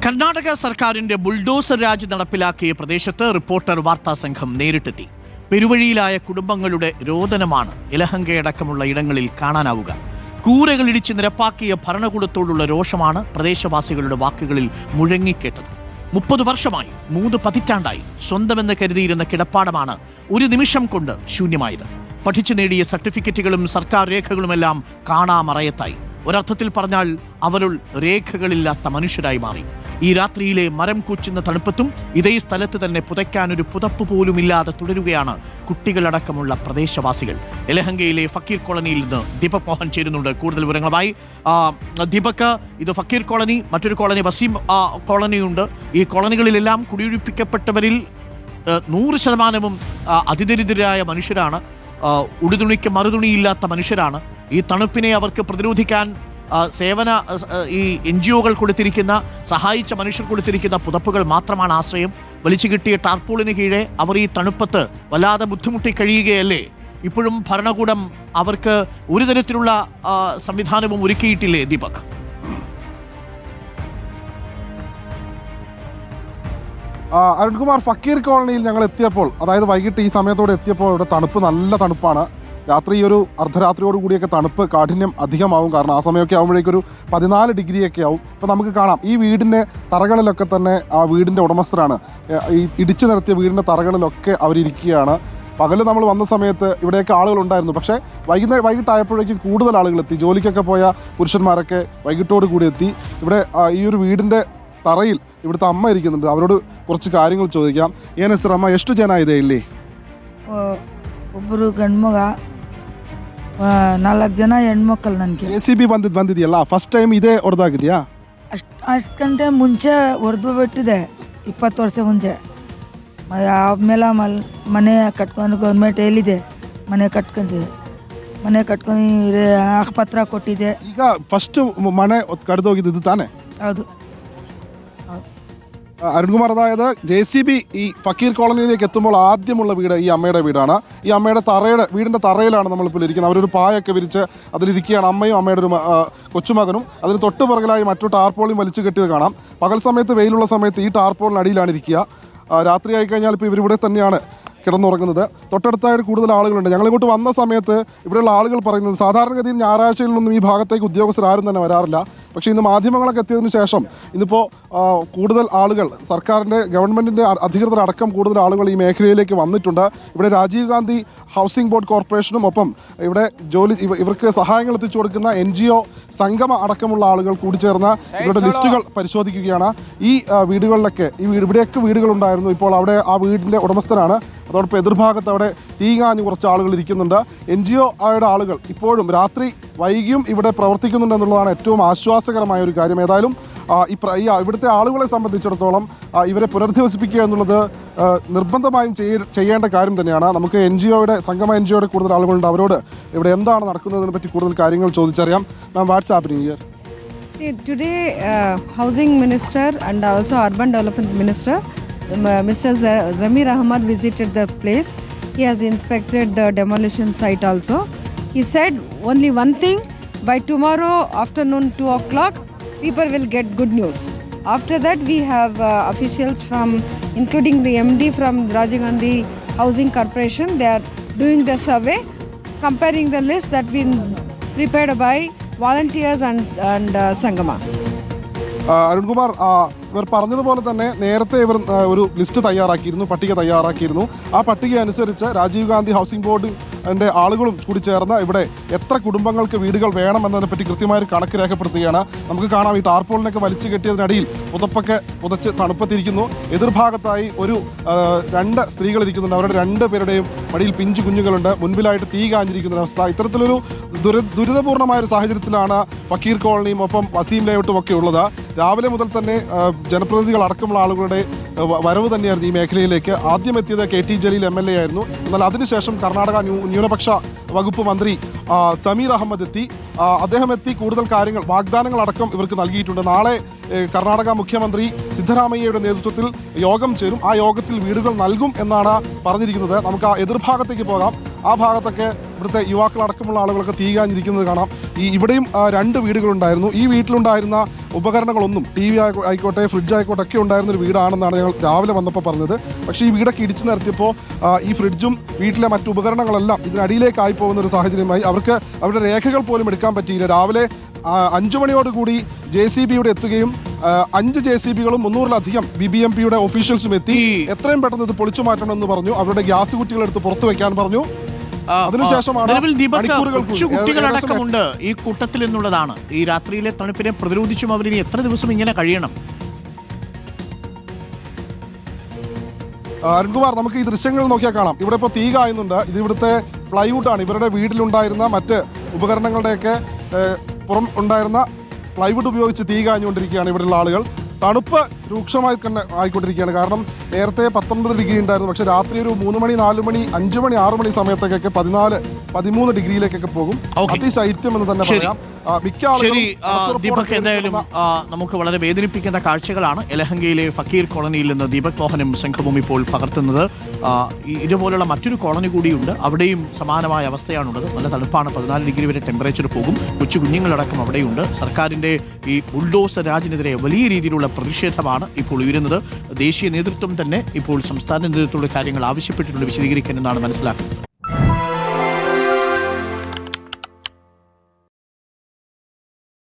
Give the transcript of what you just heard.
കർണാടക സർക്കാരിന്റെ ബുൾഡോസർ രാജ് നടപ്പിലാക്കിയ പ്രദേശത്ത് റിപ്പോർട്ടർ വാർത്താ സംഘം നേരിട്ടെത്തി. പെരുവഴിയിലായ കുടുംബങ്ങളുടെ രോദനമാണ് യലഹങ്കയടക്കമുള്ള ഇടങ്ങളിൽ കാണാനാവുക. കൂരകൾ ഇടിച്ച് നിരപ്പാക്കിയ ഭരണകൂടത്തോടുള്ള രോഷമാണ് പ്രദേശവാസികളുടെ വാക്കുകളിൽ മുഴങ്ങിക്കേട്ടത്. 30 വർഷമായി, 3 പതിറ്റാണ്ടായി സ്വന്തമെന്ന് കരുതിയിരുന്ന കിടപ്പാടമാണ് ഒരു നിമിഷം കൊണ്ട് ശൂന്യമായത്. പഠിച്ചു നേടിയ സർട്ടിഫിക്കറ്റുകളും സർക്കാർ രേഖകളുമെല്ലാം കാണാമറയത്തായി. ഒരർത്ഥത്തിൽ പറഞ്ഞാൽ അവരുൾ രേഖകളില്ലാത്ത മനുഷ്യരായി മാറി. ഈ രാത്രിയിലെ മരം കൂച്ചുന്ന തണുപ്പത്തും ഇതേ സ്ഥലത്ത് തന്നെ പുതയ്ക്കാനൊരു പുതപ്പ് പോലുമില്ലാതെ തുടരുകയാണ് കുട്ടികളടക്കമുള്ള പ്രദേശവാസികൾ. യലഹങ്കയിലെ ഫക്കീർ കോളനിയിൽ നിന്ന് ദീപക് മോഹൻ ചേരുന്നുണ്ട് കൂടുതൽ വിവരങ്ങളുമായി. ദീപക്, ഇത് ഫക്കീർ കോളനി, മറ്റൊരു കോളനി വസീം കോളനിയുണ്ട്. ഈ കോളനികളിലെല്ലാം കുടിയൊഴിപ്പിക്കപ്പെട്ടവരിൽ 100% അതിദരിദ്രരായ മനുഷ്യരാണ്. ഉടുതുണിക്ക് മറുതുണിയില്ലാത്ത മനുഷ്യരാണ്. ഈ തണുപ്പിനെ അവർക്ക് പ്രതിരോധിക്കാൻ ഈ NGOകൾ കൊടുത്തിരിക്കുന്ന, സഹായിച്ച മനുഷ്യർ കൊടുത്തിരിക്കുന്ന പുതപ്പുകൾ മാത്രമാണ് ആശ്രയം. വലിച്ചു കിട്ടിയ ടാർപോളിന് കീഴെ അവർ ഈ തണുപ്പത്ത് വല്ലാതെ ബുദ്ധിമുട്ടി കഴിയുകയല്ലേ? ഇപ്പോഴും ഭരണകൂടം അവർക്ക് ഒരു തരത്തിലുള്ള സംവിധാനവും ഒരുക്കിയിട്ടില്ലേ ദീപക്? അരുൺകുമാർ, ഫക്കീർ കോളനിയിൽ ഞങ്ങൾ എത്തിയപ്പോൾ, അതായത് വൈകിട്ട് ഈ സമയത്തോടെ എത്തിയപ്പോൾ ഇവിടെ തണുപ്പ് നല്ല തണുപ്പാണ്. രാത്രി ഒരു അർദ്ധരാത്രിയോട് കൂടിയൊക്കെ തണുപ്പ് കാഠിന്യം അധികമാവും. കാരണം ആ സമയമൊക്കെ ആകുമ്പോഴേക്കൊരു 14 ഡിഗ്രിയൊക്കെ ആവും. ഇപ്പോൾ നമുക്ക് കാണാം ഈ വീടിൻ്റെ തറകളിലൊക്കെ തന്നെ ആ വീടിൻ്റെ ഉടമസ്ഥരാണ്. ഈ ഇടിച്ചു നിരത്തിയ വീടിൻ്റെ തറകളിലൊക്കെ അവരിയ്ക്കുകയാണ്. പകൽ നമ്മൾ വന്ന സമയത്ത് ഇവിടെയൊക്കെ ആളുകളുണ്ടായിരുന്നു. പക്ഷേ വൈകിട്ടായപ്പോഴേക്കും കൂടുതൽ ആളുകൾ എത്തി. ജോലിക്കൊക്കെ പോയ പുരുഷന്മാരൊക്കെ വൈകിട്ടോട് കൂടി എത്തി. ഇവിടെ ഈ ഒരു വീടിൻ്റെ തറയിൽ ಇವಿಡುತ್ತೆ ಅಮ್ಮ ಇರಿക്കുന്നുണ്ട്. ಅವರೋಡು കുറച്ച് കാര്യങ്ങൾ ചോദിക്കാം. ಏನು ಹೆಸರು ಅಮ್ಮ? ಎಷ್ಟು ಜನ ಇದೆ ಇಲ್ಲಿ? ಒಬ್ಬರು ಗಂಡು ಮಗ, 4 ಜನ ಹೆಣ್ಮಕ್ಳು. ನನಗೆ JCB ಬಂದಿದೆಯಲ್ಲ, ಫಸ್ಟ್ ಟೈಮ್ ಇದೇ ಹೊಡೆದಾಗಿದೆಯಾ? ಅಷ್ಟಂತೆ ಮುಂಚೆ ಹೊಡೆದು ಬಿಟ್ಟಿದೆ, 20 ವರ್ಷ ಮುಂಚೆ. ಆಮೇಲೆ ಮನೆ ಕಟ್ಕೊಂಡು ಗೌರ್ಮೆಂಟ್ ಹೇಳಿದೆ, ಮನೆ ಕಟ್ಕೊಂಡಿದೆ. ಮನೆ ಕಟ್ಕೊಂಡು ಆಸ್ಪತ್ರೆ ಕೊಟ್ಟಿದೆ. ಈಗ ಫಸ್ಟ್ ಮನೆ ಕಡ್ದೋಗಿದ್ದು ಇದು ತಾನೆ? ಹೌದು. അരുൺകുമാർ, അതായത് JCB ഈ ഫക്കീർ കോളനിയിലേക്ക് എത്തുമ്പോൾ ആദ്യമുള്ള വീട് ഈ അമ്മയുടെ വീടാണ്. ഈ അമ്മയുടെ വീടിൻ്റെ തറയിലാണ് നമ്മളിപ്പോൾ ഇരിക്കുന്നത്. അവരൊരു പായൊക്കെ വിരിച്ച് അതിലിരിക്കുകയാണ്. അമ്മയും അമ്മയുടെ ഒരു കൊച്ചുമകനും. അതിന് തൊട്ട് പുറകിലായി മറ്റു ടാർപോളിയും വലിച്ചു കെട്ടിയത് കാണാം. പകൽ സമയത്ത്, വെയിലുള്ള സമയത്ത് ഈ ടാർപോളിനടിയിലാണ് ഇരിക്കുക. രാത്രിയായി കഴിഞ്ഞാൽ ഇപ്പോൾ ഇവരിവിടെ തന്നെയാണ് കിടന്നുറങ്ങുന്നത്. തൊട്ടടുത്തായിട്ട് കൂടുതൽ ആളുകളുണ്ട്. ഞങ്ങളിങ്ങോട്ട് വന്ന സമയത്ത് ഇവിടെയുള്ള ആളുകൾ പറയുന്നത്, സാധാരണഗതിയിൽ ഞായറാഴ്ചകളിലൊന്നും ഈ ഭാഗത്തേക്ക് ഉദ്യോഗസ്ഥർ ആരും തന്നെ വരാറില്ല. പക്ഷേ ഇന്ന് മാധ്യമങ്ങളൊക്കെ എത്തിയതിനു ശേഷം ഇന്നിപ്പോൾ കൂടുതൽ ആളുകൾ, സർക്കാരിൻ്റെ ഗവൺമെൻറ്റിൻ്റെ അധികൃതരടക്കം കൂടുതൽ ആളുകൾ ഈ മേഖലയിലേക്ക് വന്നിട്ടുണ്ട്. ഇവിടെ രാജീവ് ഗാന്ധി ഹൗസിംഗ് ബോർഡ് കോർപ്പറേഷനും ഒപ്പം ഇവിടെ ഇവർക്ക് സഹായങ്ങൾ എത്തിച്ചു കൊടുക്കുന്ന NGO സംഗമ അടക്കമുള്ള ആളുകൾ കൂടിച്ചേർന്ന് ഇവരുടെ ലിസ്റ്റുകൾ പരിശോധിക്കുകയാണ്. ഈ വീടുകളിലൊക്കെ ഇവിടെയൊക്കെ വീടുകളുണ്ടായിരുന്നു. ഇപ്പോൾ അവിടെ ആ വീടിൻ്റെ ഉടമസ്ഥനാണ്. അതോടൊപ്പം എതിർഭാഗത്ത് അവിടെ തീങ്ങാഞ്ഞ് കുറച്ച് ആളുകൾ ഇരിക്കുന്നുണ്ട്. NGO ആയുടെ ആളുകൾ ഇപ്പോഴും രാത്രി വൈകിയും ഇവിടെ പ്രവർത്തിക്കുന്നുണ്ട് എന്നുള്ളതാണ് ഏറ്റവും ആശ്വാസകരമായ ഒരു കാര്യം. ഏതായാലും ഇവിടുത്തെ ആളുകളെ സംബന്ധിച്ചിടത്തോളം ഇവരെ പുനരധിവസിപ്പിക്കുക എന്നുള്ളത് നിർബന്ധമായും ചെയ്യേണ്ട കാര്യം തന്നെയാണ്. നമുക്ക് സംഗമ NGOയുടെ കൂടുതൽ ആളുകളുണ്ട്. അവരോട് ഇവിടെ എന്താണ് നടക്കുന്നതിനെ പറ്റി കൂടുതൽ കാര്യങ്ങൾ ചോദിച്ചറിയാം. Ma'am, what's happening here? Today, Housing Minister and also Urban Development Minister, Mr. Zamir Ahmad visited the place. He has inspected the demolition site also. He said only one thing: by tomorrow afternoon 2 o'clock, people will get good news. After that, we have officials from, including the MD from Rajiv Gandhi Housing Corporation. They are doing the survey, comparing the list that been prepared by volunteers and Sangama. Arunkumar, ഇവർ പറഞ്ഞതുപോലെ തന്നെ നേരത്തെ ഇവർ ഒരു list തയ്യാറാക്കിയിരുന്നു, പട്ടിക തയ്യാറാക്കിയിരുന്നു. ആ പട്ടിക അനുസരിച്ച് രാജീവ് ഗാന്ധി ഹൗസിംഗ് ബോർഡിൻ്റെ ആളുകളും കൂടി ചേർന്ന് ഇവിടെ എത്ര കുടുംബങ്ങൾക്ക് വീടുകൾ വേണം എന്നതിനെപ്പറ്റി കൃത്യമായൊരു കണക്ക് രേഖപ്പെടുത്തുകയാണ്. നമുക്ക് കാണാം, ഈ ടാർപോളിനൊക്കെ വലിച്ചു കെട്ടിയതിനടിയിൽ പുതപ്പൊക്കെ പുതച്ച് തണുപ്പത്തിരിക്കുന്നു. എതിർഭാഗത്തായി 2 സ്ത്രീകൾ ഇരിക്കുന്നുണ്ട്. അവരുടെ 2 പേരുടെയും മടിയിൽ പിഞ്ചു കുഞ്ഞുങ്ങളുണ്ട്. മുൻപിലായിട്ട് തീ കാഞ്ഞിരിക്കുന്ന അവസ്ഥ. ഇത്തരത്തിലൊരു ദുരിതപൂർണമായ ഒരു സാഹചര്യത്തിലാണ് ഫക്കീർ കോളനിയും ഒപ്പം വസീം ലേഔട്ടും ഒക്കെ ഉള്ളത്. രാവിലെ മുതൽ തന്നെ ജനപ്രതിനിധികൾ അടക്കമുള്ള ആളുകളുടെ വരവ് തന്നെയായിരുന്നു ഈ മേഖലയിലേക്ക്. ആദ്യം എത്തിയത് KT ജലീൽ MLA ആയിരുന്നു. എന്നാൽ അതിനുശേഷം കർണാടക ന്യൂനപക്ഷ വകുപ്പ് മന്ത്രി സമീർ അഹമ്മദ് എത്തി. അദ്ദേഹം എത്തി കൂടുതൽ കാര്യങ്ങൾ, വാഗ്ദാനങ്ങൾ അടക്കം ഇവർക്ക് നൽകിയിട്ടുണ്ട്. നാളെ കർണാടക മുഖ്യമന്ത്രി സിദ്ധരാമയ്യയുടെ നേതൃത്വത്തിൽ യോഗം ചേരും. ആ യോഗത്തിൽ വീടുകൾ നൽകും എന്നാണ് പറഞ്ഞിരിക്കുന്നത്. നമുക്ക് ആ എതിർഭാഗത്തേക്ക് പോകാം. ആ ഭാഗത്തൊക്കെ ഇവിടുത്തെ യുവാക്കളടക്കമുള്ള ആളുകളൊക്കെ തീ കാഞ്ഞിരിക്കുന്നത് കാണാം. ഇവിടെയും 2 വീടുകളുണ്ടായിരുന്നു. ഈ വീട്ടിലുണ്ടായിരുന്ന ഉപകരണങ്ങളൊന്നും TV ആയിക്കോട്ടെ ഫ്രിഡ്ജ് ആയിക്കോട്ടെ ഒക്കെ ഉണ്ടായിരുന്ന ഒരു വീടാണെന്നാണ് ഞങ്ങൾ രാവിലെ വന്നപ്പോൾ പറഞ്ഞത്. പക്ഷേ ഈ വീടൊക്കെ ഇടിച്ചു നിരത്തിയപ്പോൾ ഈ ഫ്രിഡ്ജും വീട്ടിലെ മറ്റു ഉപകരണങ്ങളെല്ലാം ഇതിനടിയിലേക്കായി പോകുന്ന ഒരു സാഹചര്യമായി. അവർക്ക് അവരുടെ രേഖകൾ പോലും എടുക്കാൻ പറ്റിയില്ല. രാവിലെ 5 മണിയോടുകൂടി JCB ഇവിടെ എത്തുകയും 5 JCBകളും 300-ലധികം BBMPയുടെ ഓഫീഷ്യൽസും എത്തി എത്രയും പെട്ടെന്ന് ഇത് പൊളിച്ചു മാറ്റണമെന്ന് പറഞ്ഞു. അവരുടെ ഗ്യാസ് കുറ്റികൾ എടുത്ത് പുറത്തു വെക്കാൻ പറഞ്ഞു. അതിനുശേഷമാണ് കുട്ടികളടക്കമുണ്ട് ഈ കൂട്ടത്തിൽ എന്നുള്ളതാണ്. ഈ രാത്രിയിലെ തണുപ്പിനെ പ്രതിരോധിച്ചും അവരിനി എത്ര ദിവസം ഇങ്ങനെ കഴിയണം? അരുൺകുമാർ, നമുക്ക് ഈ ദൃശ്യങ്ങൾ നോക്കിയാൽ കാണാം. ഇവിടെ ഇപ്പോൾ തീ കായുന്നുണ്ട്. ഇത് ഇവിടുത്തെ പ്ലൈവുഡാണ്. ഇവരുടെ വീട്ടിലുണ്ടായിരുന്ന മറ്റ് ഉപകരണങ്ങളുടെയൊക്കെ പുറം ഉണ്ടായിരുന്ന പ്ലൈവുഡ് ഉപയോഗിച്ച് തീ കാഞ്ഞുകൊണ്ടിരിക്കുകയാണ് ഇവിടെയുള്ള ആളുകൾ. തണുപ്പ് രൂക്ഷമായി തന്നെ ആയിക്കൊണ്ടിരിക്കുകയാണ്. കാരണം നേരത്തെ 19 ഡിഗ്രി ഉണ്ടായിരുന്നു. പക്ഷേ രാത്രി ഒരു 3 മണി 4 മണി 5 മണി 6 മണി സമയത്തേക്കൊക്കെ 14-13 ഡിഗ്രിയിലേക്കൊക്കെ പോകും. അതിശൈത്യം എന്ന് തന്നെ പറയാം. മിക്ക ദീപക്, എന്തായാലും നമുക്ക് വളരെ വേദനിപ്പിക്കുന്ന കാഴ്ചകളാണ് യലഹങ്കയിലെ ഫക്കീർ കോളനിയിൽ നിന്ന് ദീപക് മോഹനും സംഘവും ഇപ്പോൾ പകർത്തുന്നത്. ഇതുപോലുള്ള മറ്റൊരു കോളനി കൂടിയുണ്ട്. അവിടെയും സമാനമായ അവസ്ഥയാണുള്ളത്. നല്ല തണുപ്പാണ്. 14 ഡിഗ്രി വരെ ടെമ്പറേച്ചർ പോകും. കൊച്ചു കുഞ്ഞുങ്ങളടക്കം അവിടെയുണ്ട്. സർക്കാരിന്റെ ഈ ബുൾഡോസർ രാജിനെതിരെ വലിയ രീതിയിലുള്ള പ്രതിഷേധമാണ് ഇപ്പോൾ ഉയരുന്നത്. ദേശീയ നേതൃത്വം തന്നെ ഇപ്പോൾ സംസ്ഥാന നേതൃത്വത്തോട് കാര്യങ്ങൾ ആവശ്യപ്പെട്ടിട്ടുണ്ട് വിശദീകരിക്കാൻ എന്നാണ് മനസ്സിലാക്കുന്നത്.